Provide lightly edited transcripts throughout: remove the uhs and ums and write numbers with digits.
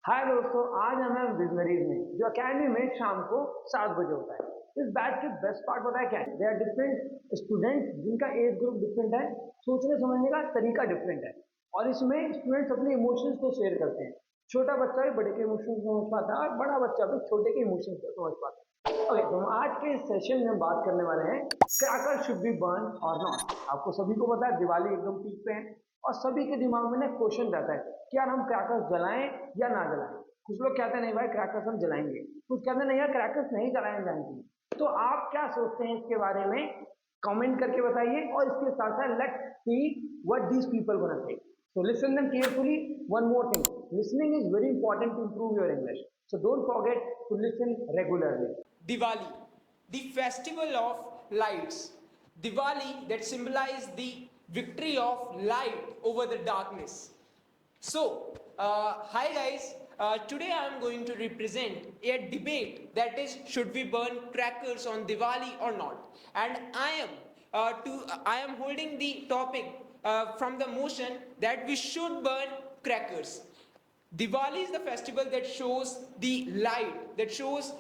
हाय दोस्तों, आज हम हैं विजनरीज में, जो अकेडमी में शाम को 7 बजे होता है। इस बैच की बेस्ट पार्ट पता है क्या है? दे आर डिफरेंट स्टूडेंट्स जिनका एज ग्रुप डिफरेंट है, सोचने समझने का तरीका डिफरेंट है, और इसमें स्टूडेंट्स अपने इमोशंस को शेयर करते हैं। छोटा बच्चा भी बड़े के इमोशंस को समझ पाता है और बड़ा बच्चा भी छोटे के इमोशंस को समझ पाता है। ओके, तो हम आज के इस सेशन में बात करने वाले हैं क्रैकर शुड बी बर्न और नॉट। आपको सभी को पता है दिवाली एकदम पीक पे है, और सभी के दिमाग में ना क्वेश्चन रहता है कि यार हम क्रैकर्स जलाएं या ना जलाएं। कुछ लोग कहते हैं नहीं भाई क्रैकर्स हम जलाएंगे, कुछ कहते हैं नहीं यार क्रैकर्स नहीं जलाए जाएंगे। तो आप क्या सोचते हैं इसके बारे में? कमेंट करके बताइए, और इसके साथ साथ let's see what these people gonna say. So listen them carefully. One more thing, listening is very important to improve your English, so don't forget to listen regularly. Diwali, the festival of lights. Diwali that symbolizes the victory of light over the darkness. So, hi guys. Today I am going to represent a debate that is, should we burn crackers on Diwali or not? And I am holding the topic from the motion that we should burn crackers. Diwali is the festival that shows the light, that shows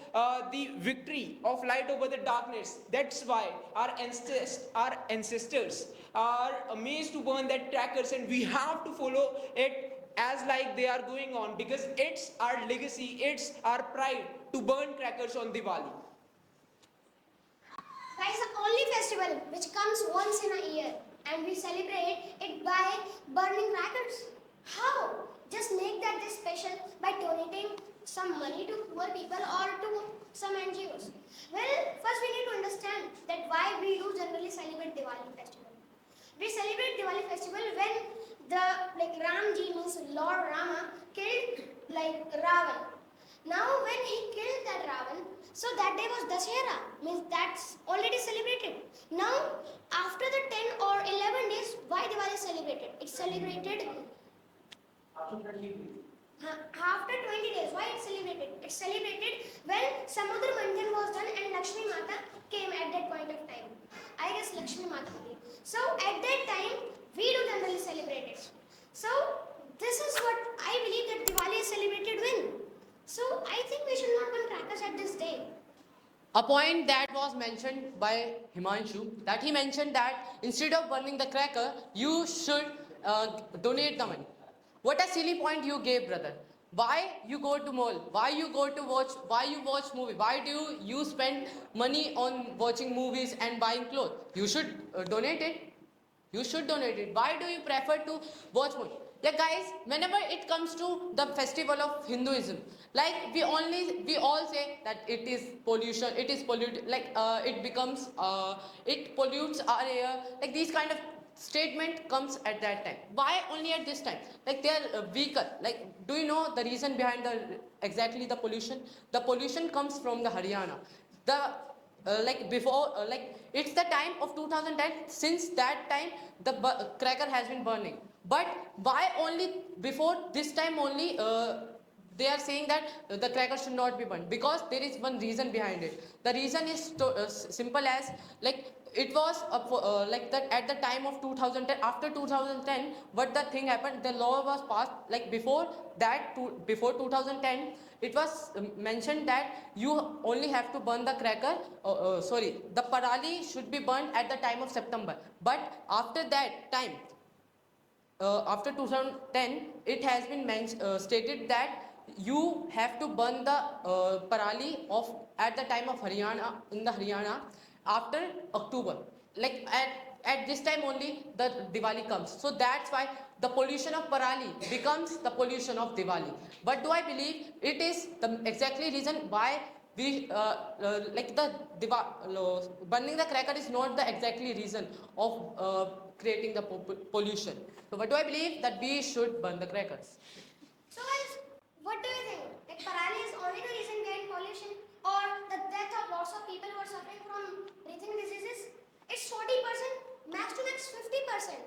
the victory of light over the darkness. That's why our ancestors are amazed to burn that crackers, and we have to follow it as like they are going on, because it's our legacy, it's our pride to burn crackers on Diwali. That is the only festival which comes once in a year, and we celebrate it by burning crackers. How? Just make that day special by donating some money to poor people or to some NGOs. Well, first we need to understand that why we do generally celebrate Diwali festival. We celebrate Diwali festival when the Ramji, means Lord Rama, killed Ravan. Now when he killed that Ravan, so that day was Dashera, means that's already celebrated. Now after the 10 or 11 days, why Diwali is celebrated? It's celebrated after 20 days. Why it's celebrated? It's celebrated when Samudra Manthan was done and Lakshmi Mata came at that point of time. I guess Lakshmi Mata. So at that time, we do generally celebrate it. So this is what I believe that Diwali is celebrated when. So I think we should not burn crackers at this day. A point that was mentioned by Himanshu, that he mentioned that instead of burning the cracker, you should donate the money. What a silly point you gave, brother. Why you go to mall? Why you go to watch? Why you watch movie? Why do you spend money on watching movies and buying clothes? You should donate it. You should donate it. Why do you prefer to watch movie? Yeah, guys, whenever it comes to the festival of Hinduism, like we all say that it is pollution, it is polluted, like it pollutes our air, like these kind of statement comes at that time. Why only at this time? Like they are vehicle. Like, do you know the reason behind exactly the pollution? The pollution comes from the Haryana. The it's the time of 2010. Since that time, the cracker has been burning. But why only before this time only? They are saying that the cracker should not be burned, because there is one reason behind it. The reason is simple as, like, it was like that at the time of 2010. After 2010, what the thing happened, the law was passed. Like before that, before 2010, it was mentioned that you only have to burn the cracker, the parali should be burned at the time of September. But after that time, after 2010, it has been stated that you have to burn the parali of at the time of Haryana, in the Haryana, after October. Like at this time only the Diwali comes. So that's why the pollution of parali becomes the pollution of Diwali. But do I believe it is the exactly reason why we burning the cracker is not the exactly reason of creating the pollution. So what do I believe? That we should burn the crackers. So guys, what do you think? Like parali is only the reason behind pollution, or the death of lots of people who are suffering from breathing diseases? It's 40%, max to max 50%.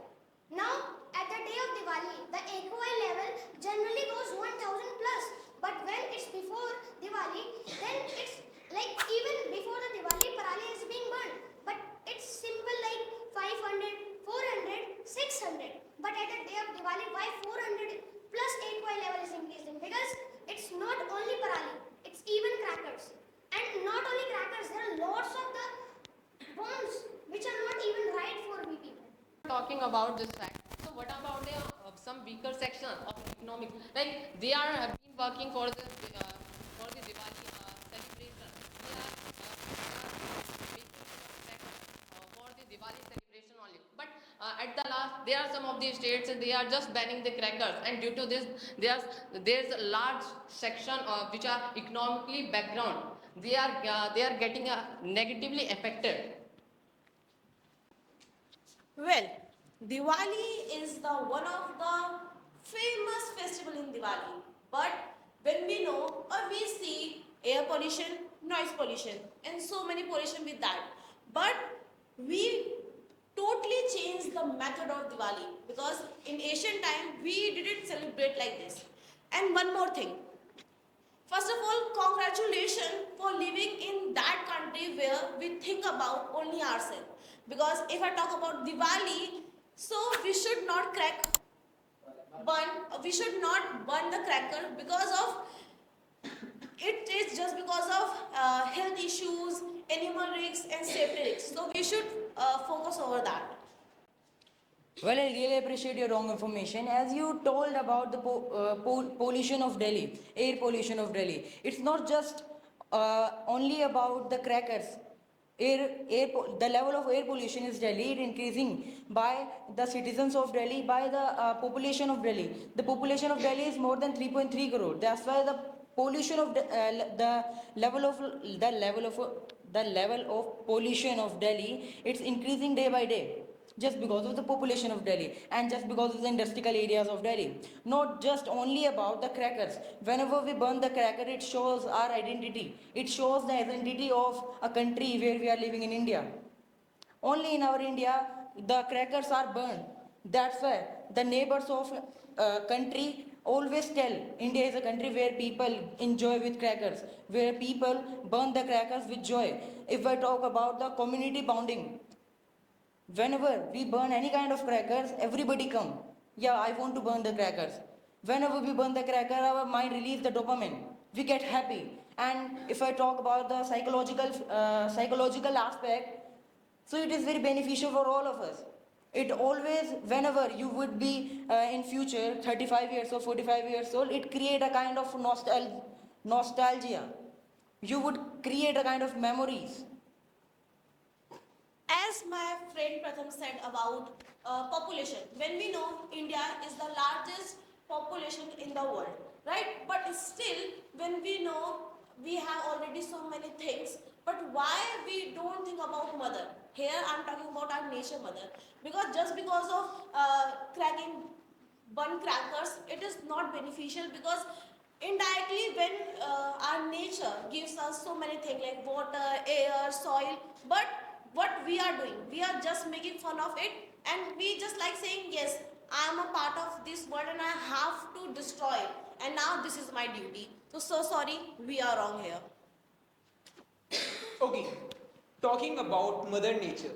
Now, at the day of Diwali, the AQI level generally goes 1000 plus. But when it's before Diwali, then it's like even before the Diwali, parali is being burned. But it's simple like 500, 400, 600. But at the day of Diwali, why 400 plus AQI level is increased? talking about this fact, so what about some weaker section of economic? Like they are have been working for the Diwali celebration. They are making for the Diwali celebration only. But at the last, there are some of the states they are just banning the crackers, and due to this, there's a large section which are economically background. They are getting negatively affected. Well, Diwali is the one of the famous festival in Diwali. But when we know or we see air pollution, noise pollution, and so many pollution with that, but we totally changed the method of Diwali because in ancient time we didn't celebrate like this. And one more thing, first of all, congratulations for living in that country where we think about only ourselves. Because if I talk about Diwali, so we should not we should not burn the cracker because of it is just because of health issues, animal risks, and safety risks. So we should focus over that. Well, I really appreciate your wrong information. As you told about the pollution of Delhi, air pollution of Delhi, it's not just only about the crackers. The level of air pollution is Delhi, it increasing by the citizens of Delhi, by the population of Delhi. The population of Delhi is more than 3.3 crore. That's why the pollution of the level of pollution of Delhi, it's increasing day by day, just because of the population of Delhi and just because of the industrial areas of Delhi. Not just only about the crackers. Whenever we burn the cracker, it shows our identity. It shows the identity of a country where we are living in India. Only in our India, the crackers are burned. That's why the neighbors of country always tell India is a country where people enjoy with crackers, where people burn the crackers with joy. If I talk about the community bonding, whenever we burn any kind of crackers, everybody come. Yeah, I want to burn the crackers. Whenever we burn the cracker, our mind release the dopamine. We get happy. And if I talk about the psychological aspect, so it is very beneficial for all of us. It always, whenever you would be in future 35 years or 45 years old, it create a kind of nostalgia. You would create a kind of memories. As my friend Pratham said about population, when we know India is the largest population in the world, right? But still, when we know we have already so many things, but why we don't think about mother? Here I'm talking about our nature mother. Because just because of cracking burn crackers, it is not beneficial because indirectly when our nature gives us so many things like water, air, soil, but what we are doing, we are just making fun of it and we just like saying, yes, I am a part of this world and I have to destroy it and now this is my duty. So sorry, we are wrong here. Okay, talking about Mother Nature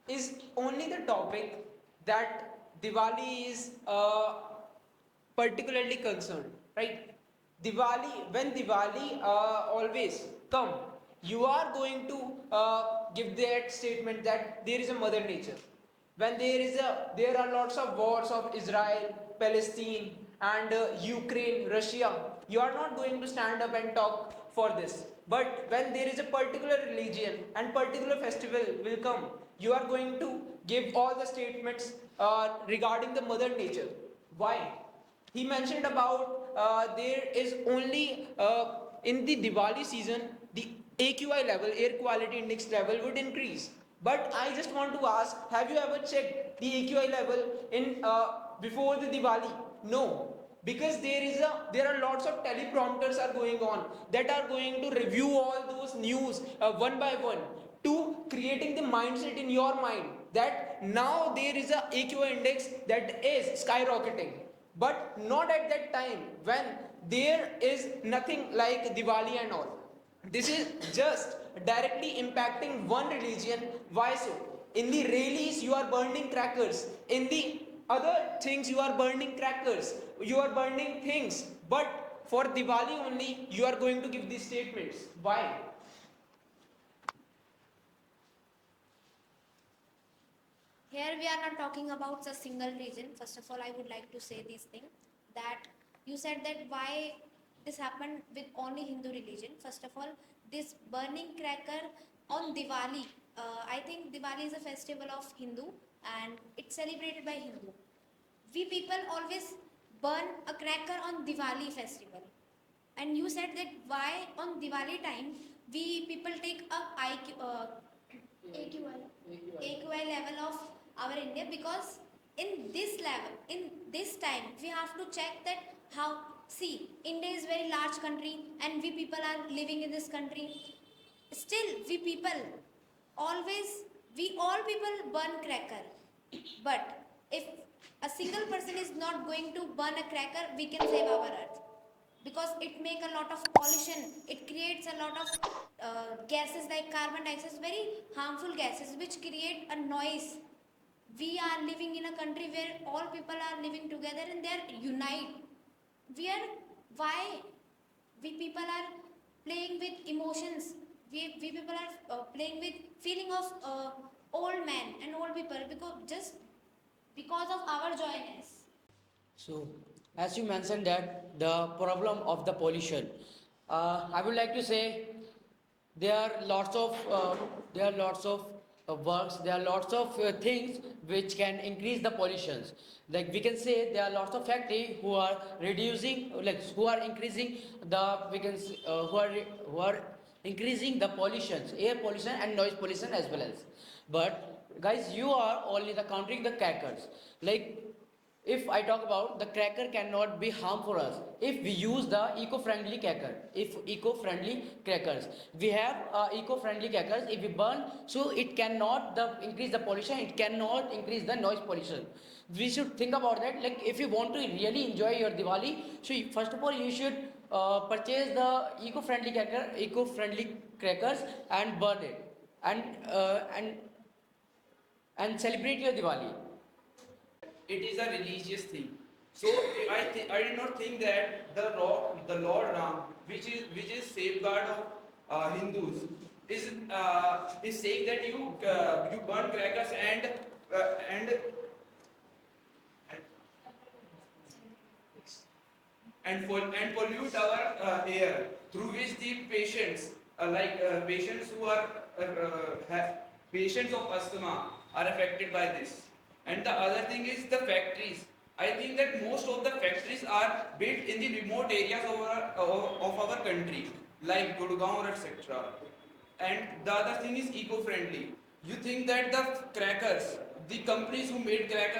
is only the topic that Diwali is particularly concerned, right? When Diwali always come, you are going to give that statement that there is a Mother Nature. When there are lots of wars of Israel, Palestine, and Ukraine, Russia, you are not going to stand up and talk for this. But when there is a particular religion and particular festival will come, you are going to give all the statements regarding the Mother Nature. Why? He mentioned about there is only in the Diwali season the AQI level, air quality index level would increase. But I just want to ask, have you ever checked the AQI level in before the Diwali? No, because there are lots of teleprompters are going on that are going to review all those news one by one to creating the mindset in your mind that now there is a AQI index that is skyrocketing, but not at that time when there is nothing like Diwali and all. This is just directly impacting one religion. Why so? In the rallies, you are burning crackers. In the other things, you are burning crackers. You are burning things. But for Diwali only, you are going to give these statements. Why? here we are not talking about a single region. First of all, I would like to say this thing that you said that why this happened with only Hindu religion. First of all, this burning cracker on Diwali. I think Diwali is a festival of Hindu and it's celebrated by Hindu. We people always burn a cracker on Diwali festival. And you said that why on Diwali time we people take a AQI level of our India, because in this level, in this time, we have to check that how, see, India is very large country and we people are living in this country. Still, we people always, we all people burn cracker. But if a single person is not going to burn a cracker, we can save our earth, because it make a lot of pollution. It creates a lot of gases like carbon dioxide, very harmful gases which create a noise. We are living in a country where all people are living together and they are unite. We are, why we people are playing with emotions, we people are playing with feeling of old men and old people, because just because of our joyness. So, as you mentioned that the problem of the pollution, I would like to say there are lots of works, there are lots of things which can increase the pollutions. Like we can say there are lots of factories who are reducing, like who are increasing the, we can say, who are increasing the pollutions, air pollution and noise pollution as well as. But guys, you are only the counting the crackers. Like if I talk about the cracker cannot be harm for us if we use the eco-friendly cracker. If eco-friendly crackers, we have eco-friendly crackers. If we burn, so it cannot increase the pollution. It cannot increase the noise pollution. We should think about that. Like if you want to really enjoy your Diwali, so first of all you should purchase the eco-friendly crackers and burn it, and celebrate your Diwali. It is a religious thing. So I did not think that the Lord Ram, which is safeguard of Hindus, is saying that you burn crackers and pollute our air, through which the patients patients who are patients of asthma are affected by this. And the other thing is the factories. I think that most of the factories are built in the remote areas of our country, like Gurgaon, etc. And the other thing is eco-friendly. You think that the companies who made their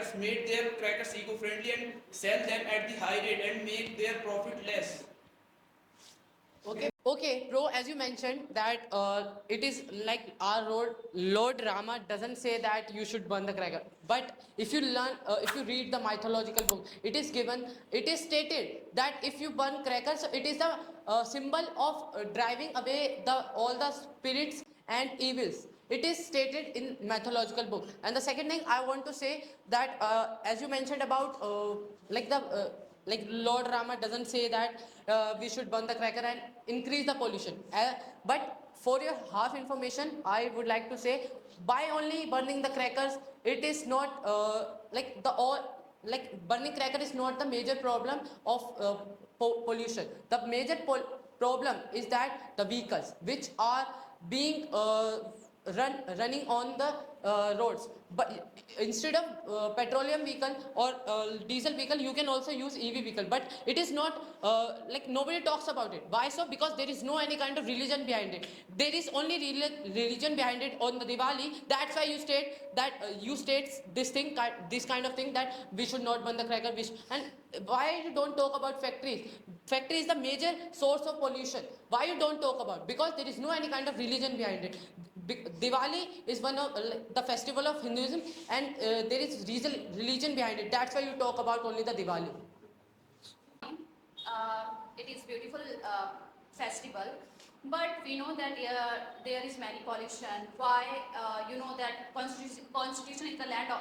crackers eco-friendly and sell them at the high rate and make their profit less. Okay, bro, as you mentioned that it is like our Lord Rama doesn't say that you should burn the cracker. But if you read the mythological book, it is stated that if you burn crackers, it is the symbol of driving away all the spirits and evils. It is stated in mythological book. And the second thing I want to say that as you mentioned about like Lord Rama doesn't say that we should burn the cracker and increase the pollution. But for your half information, I would like to say by only burning the crackers, it is not burning cracker is not the major problem of pollution. The major problem is that the vehicles which are being running on the roads, but instead of petroleum vehicle or diesel vehicle, you can also use EV vehicle. But it is not like nobody talks about it. Why so? Because there is no any kind of religion behind it. There is only religion behind it on the Diwali. That's why you state that you states this kind of thing, that we should not burn the cracker. And why you don't talk about factories? Factory is the major source of pollution. Why you don't talk about? Because there is no any kind of religion behind it. Diwali is one of the festival of Hinduism, and there is religion behind it. That's why you talk about only the Diwali. It is beautiful festival, but we know that there is many pollution. Why? You know that constitution is the land of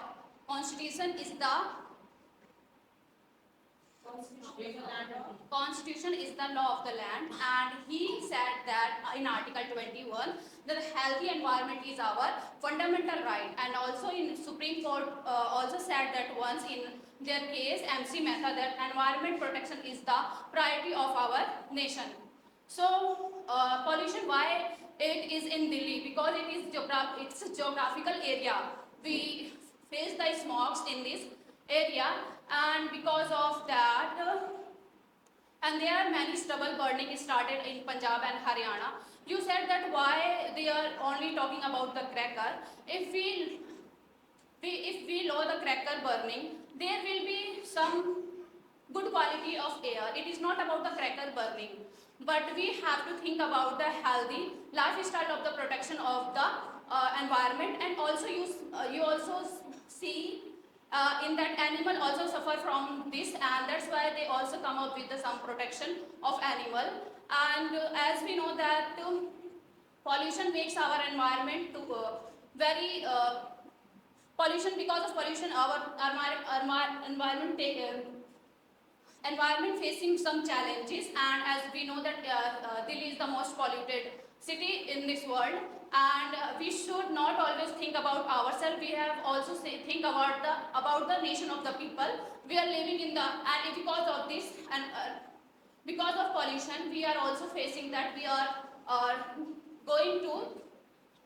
constitution is the Constitution is the law of the land, and he said that in Article 21 that a healthy environment is our fundamental right, and also in Supreme Court also said that once in their case MC Mehta that environment protection is the priority of our nation. So pollution, why it is in Delhi? Because it is it's a geographical area. We face the smogs in this area, and because of that and there are many stubble burning started in Punjab and Haryana. You said that why they are only talking about the cracker. If we lower the cracker burning, there will be some good quality of air. It is not about the cracker burning, but we have to think about the healthy lifestyle of the protection of the environment, and also you also see in that animal also suffer from this, and that's why they also come up with some protection of animal. And as we know that pollution makes our environment to very pollution. Because of pollution our environment environment facing some challenges, and as we know that Delhi is the most polluted city in this world, and we should not always think about ourselves. We have also think about the nation of the people we are living in the, and because of this and because of pollution we are also facing that we are going to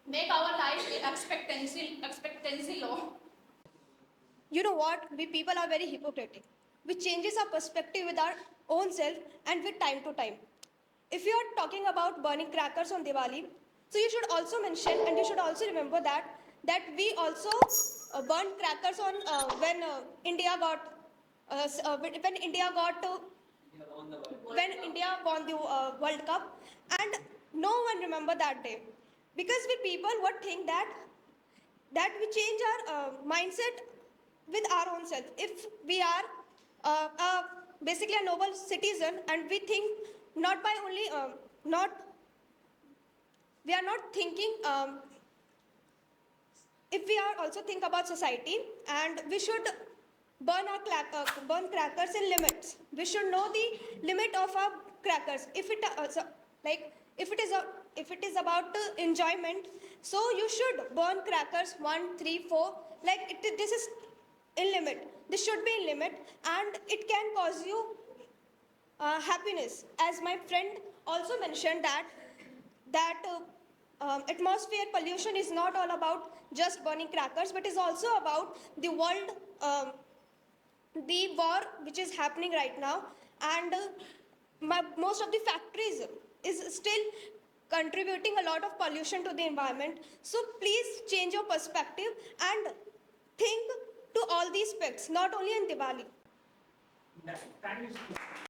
make our life expectancy low. You know what? We people are very hypocritical. We changes our perspective with our own self and with time to time. If you are talking about burning crackers on Diwali, so you should also mention and you should also remember that we also burned crackers on when India got when India won the World Cup, and no one remember that day because we people would think that we change our mindset with our own self. If we are basically a noble citizen and we think not by only we are not thinking if we are also think about society, and we should burn crackers in limits. We should know the limit of our crackers. If it is about enjoyment, so you should burn crackers 1, 3, 4. This is in limit. This should be in limit, and it can cause you happiness. As my friend also mentioned that atmosphere pollution is not all about just burning crackers, but is also about the world, the war which is happening right now, and most of the factories is still contributing a lot of pollution to the environment. So please change your perspective and think to all these aspects, not only in Diwali.